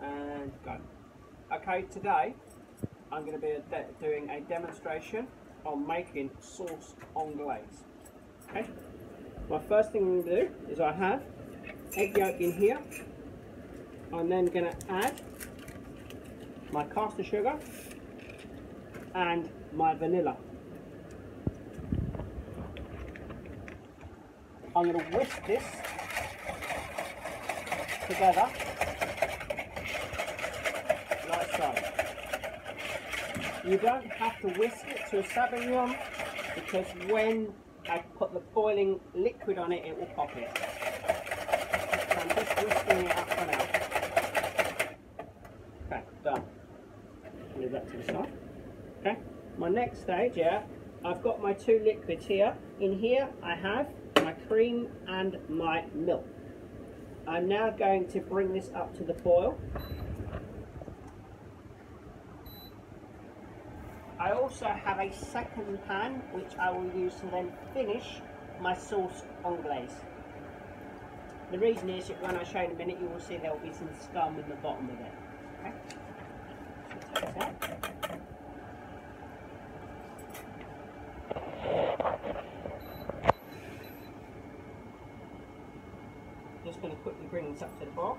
and go. Okay, today I'm going to be doing a demonstration on making sauce anglaise. Okay, my first thing I'm going to do is I have egg yolk in here. I'm then going to add my caster sugar and my vanilla. I'm going to whisk this together like so. You don't have to whisk it to a Sauvignon because when I put the boiling liquid on it, it will pop it. So I'm just whisking it up for now. Okay, done. Leave that to the side. Okay, my next stage, yeah, I've got my two liquids here. In here I have my cream and my milk. I'm now going to bring this up to the boil. I also have a second pan which I will use to then finish my sauce anglaise. The reason is that when I show you in a minute, you will see there will be some scum in the bottom of it. Okay? So take this out. Just going to quickly bring this up to the boil.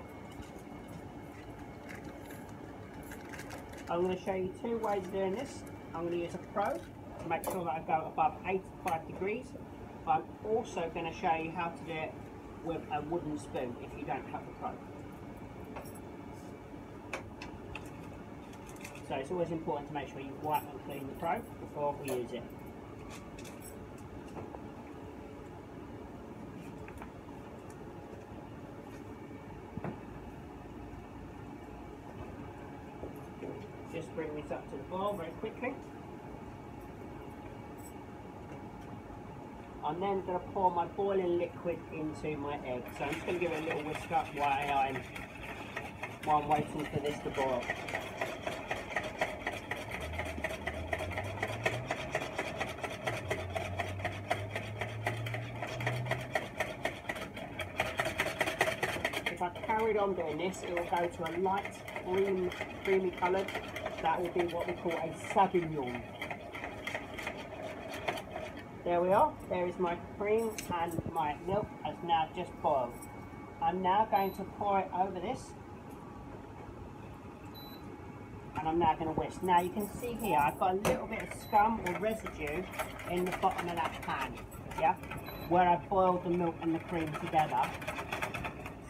I'm going to show you two ways of doing this. I'm going to use a probe to make sure that I go above 85 degrees. I'm also going to show you how to do it with a wooden spoon if you don't have a probe. So it's always important to make sure you wipe and clean the probe before we use it. Just bring this up to the boil very quickly. I'm then going to pour my boiling liquid into my egg. So I'm just going to give it a little whisk up while I'm waiting for this to boil. If I carried on doing this, it will go to a light creamy coloured. That will be what we call a Sauvignon. There we are. There is my cream and my milk has now just boiled. I'm now going to pour it over this. And I'm now going to whisk. Now you can see here I've got a little bit of scum or residue in the bottom of that pan. Yeah? Where I boiled the milk and the cream together.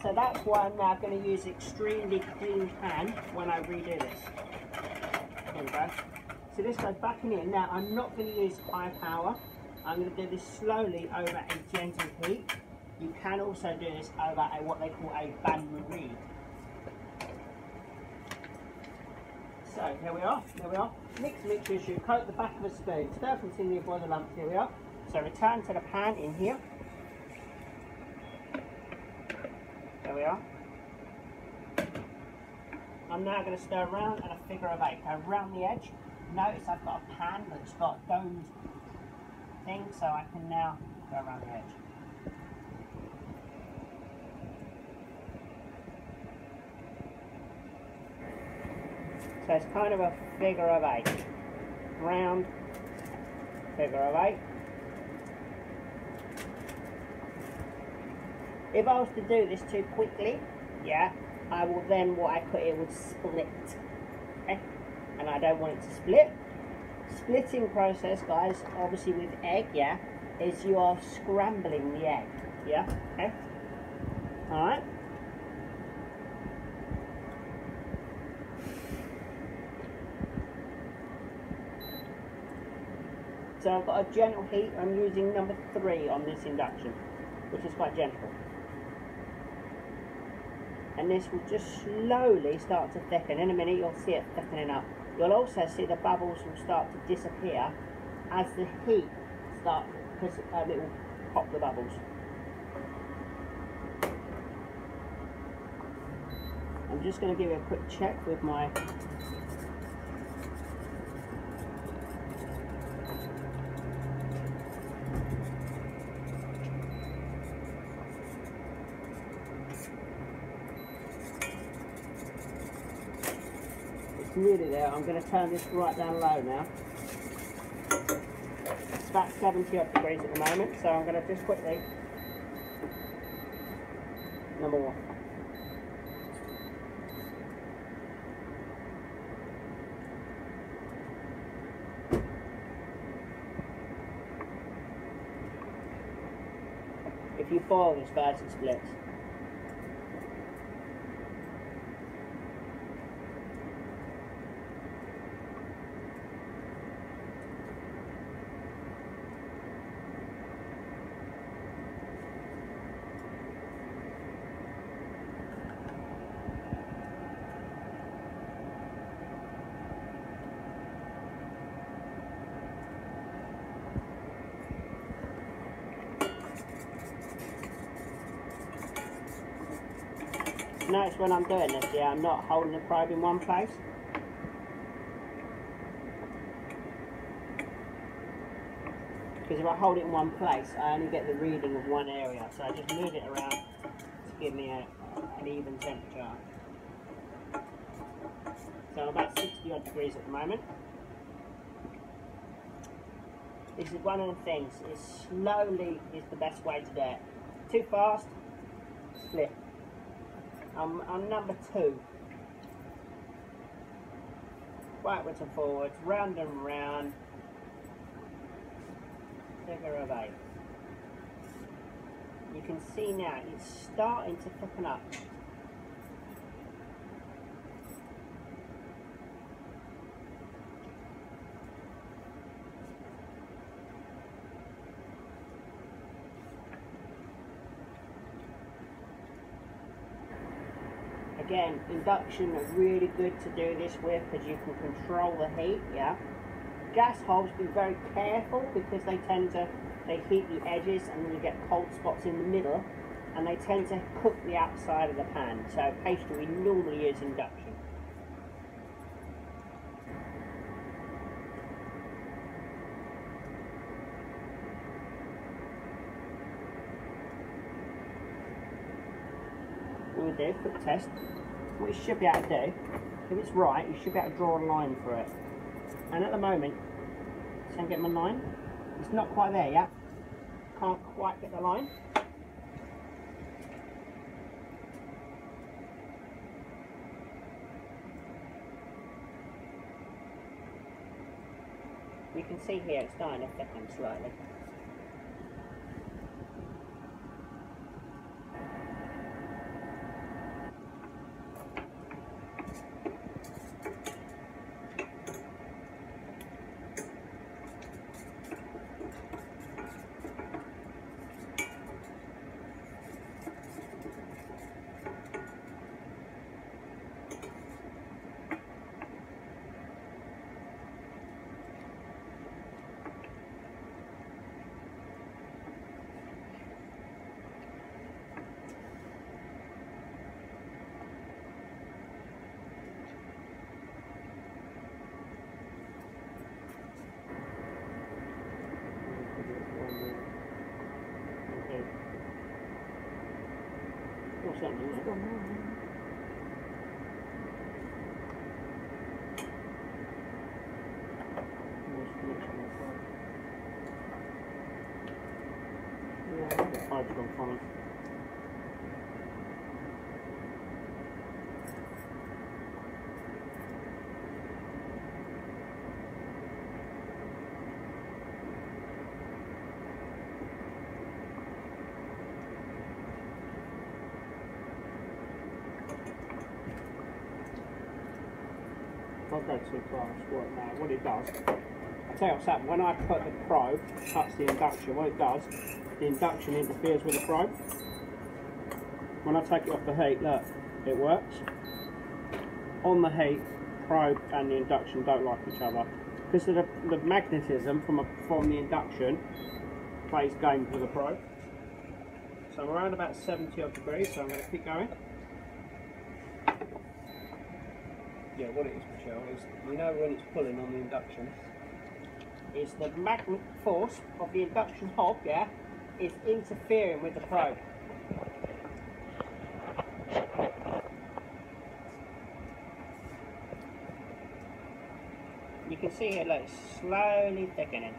So that's why I'm now going to use an extremely clean pan when I redo this. There we go. So this goes back in here. Now I'm not going to use high power. I'm going to do this slowly over a gentle heat. You can also do this over what they call a bain-marie. So here we are. There we are. Mix as you coat the back of a spoon. Stir continually boil the lumps. Here we are. So return to the pan in here. There we are. I'm now going to stir around at a figure of 8. Go around the edge. Notice I've got a pan that's got domed thing, so I can now go around the edge. So it's kind of a figure of 8. Round, figure of 8. If I was to do this too quickly, yeah, I will then, it would split, okay? And I don't want it to split. Splitting process, guys, obviously with egg, yeah, is you are scrambling the egg, yeah, okay? Alright? So I've got a gentle heat. I'm using number 3 on this induction, which is quite gentle. And this will just slowly start to thicken. In a minute you'll see it thickening up. You'll also see the bubbles will start to disappear as the heat starts, because it will pop the bubbles. I'm just going to give you a quick check with my It's nearly there. I'm going to turn this right down low now. It's about 70 odd degrees at the moment, so I'm going to just quickly, number one. If you boil this first, it splits. Notice when I'm doing this, yeah, I'm not holding the probe in one place. Because if I hold it in one place, I only get the reading of one area. So I just move it around to give me an even temperature. So I'm about 60 odd degrees at the moment. This is one of the things, slowly is the best way to do it. Too fast, split. I'm number 2. Backwards and forwards, round and round. Figure of 8. You can see now it's starting to thicken up. Again, induction is really good to do this with because you can control the heat, yeah. Gas hobs, be very careful because they heat the edges and then you get cold spots in the middle and they tend to cook the outside of the pan. So pastry we normally use induction. We'll do a quick test. What you should be able to do, if it's right, you should be able to draw a line through it. And at the moment, so I'm getting my line. It's not quite there yet. Can't quite get the line. You can see here it's starting to thicken slightly. What's that mean? Yeah, the pipe's gone funny. I'll go too fast. What it does, I'll tell you what's happened. When I put the probe, touch the induction, what it does, the induction interferes with the probe. When I take it off the heat, look, it works. On the heat, probe and the induction don't like each other. Because of the magnetism from the induction plays games with the probe. So I'm around about 70 odd degrees, so I'm going to keep going. Yeah, what it is, Michelle, is you know when it's pulling on the induction, is the magnet force of the induction hob, yeah, is interfering with the probe. You can see it, look, it's slowly thickening.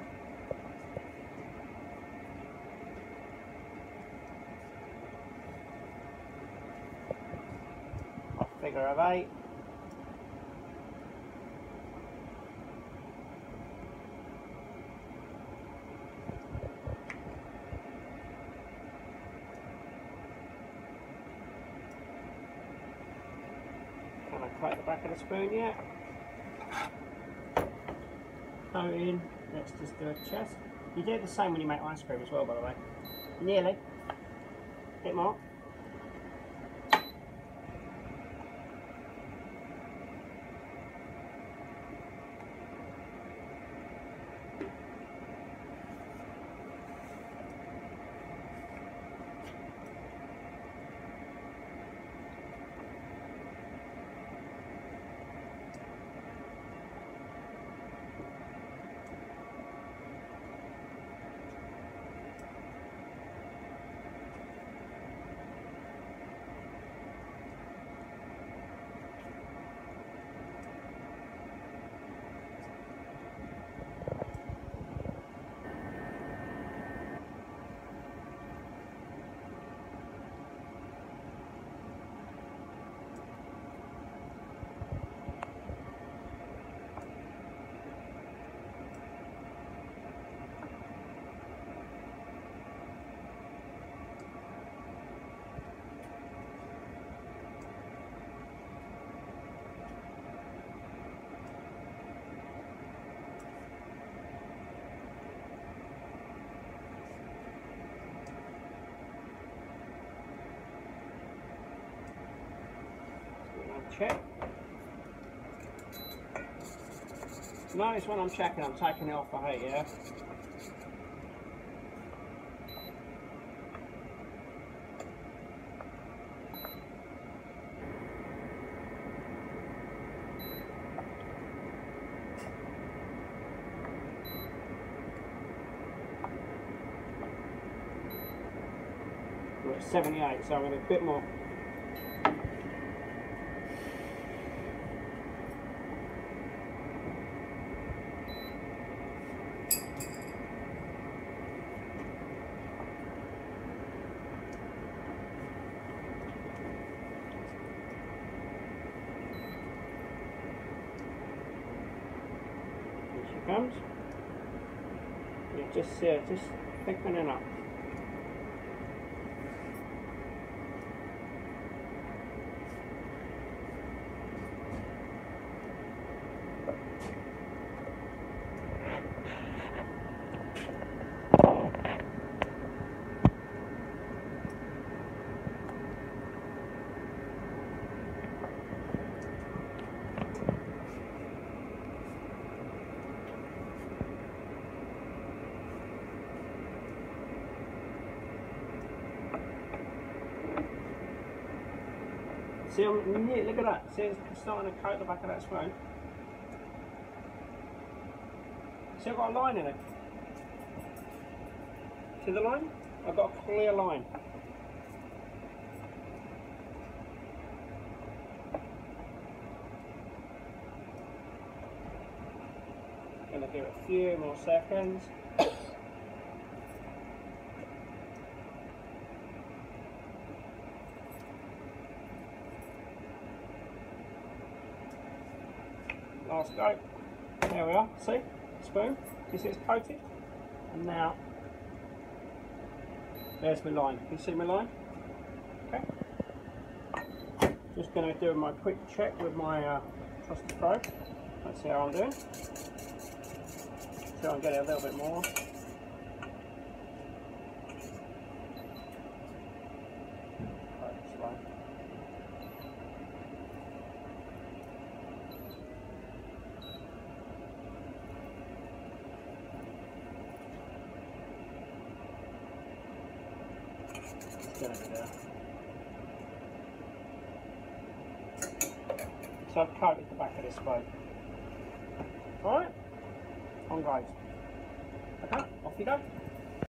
A figure of 8. Can I crack the back of the spoon yet? Coating. Let's just do a chest. You do the same when you make ice cream as well, by the way. Nearly. Bit more. Check. Notice when I'm checking, I'm taking it off the heat, yeah? We're at 78, so I'm going to do a bit more. Comes. You just see it just thickening up. See, look at that. See, it's starting to coat the back of that spoon. See, I've got a line in it. See the line? I've got a clear line. Gonna give it a few more seconds. Last go. There we are. See? Spoon. You see it's coated? And now, there's my line. Can you see my line? Okay. Just going to do my quick check with my trusty probe. Let's see how I'm doing. Try and get it a little bit more. So I've coated the back of this spoon. Alright? On guys. Okay, off you go.